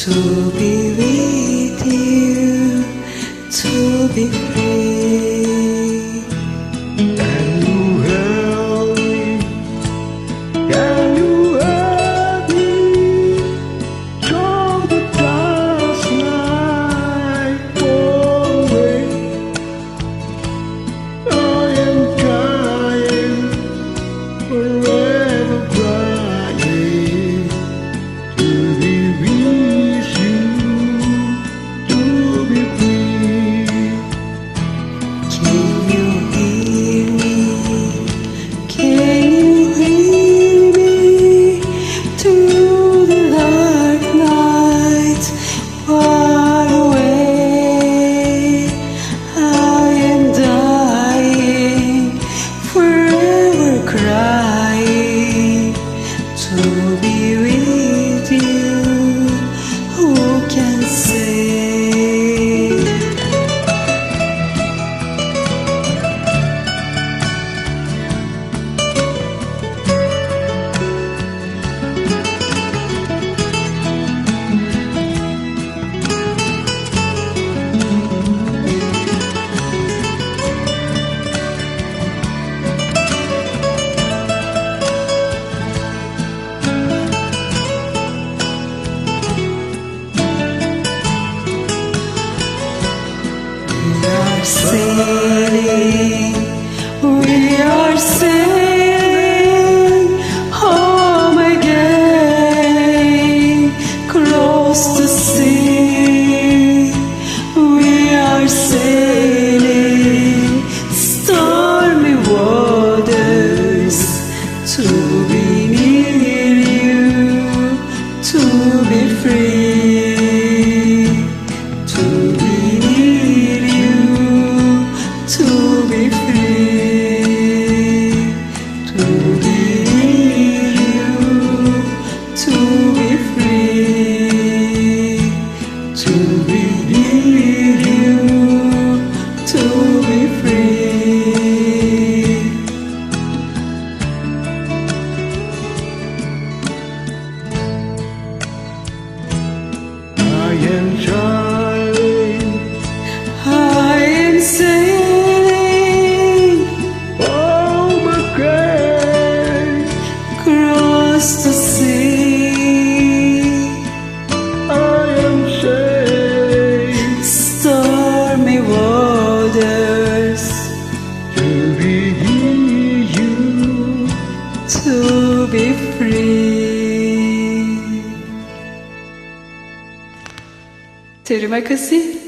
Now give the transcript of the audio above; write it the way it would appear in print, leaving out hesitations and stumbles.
to be with you, to be free. Can you help me? Can you help me? From the dark night away. I am crying, forever crying, to be with you, to be free. Can you hear me? Can you hear me? Through the dark night, far away, I am dying, forever crying, to be with you. Who can say? We are sailing home again, close to sea. We are sailing stormy waters, to be near you, to be free, to be near you, to be free, to be near you, to be free, to be near you, to be free. I am trying, I am sailing oh my grace, across the sea, I am sailing stormy waters, to be near you. to be free. Terima kasih.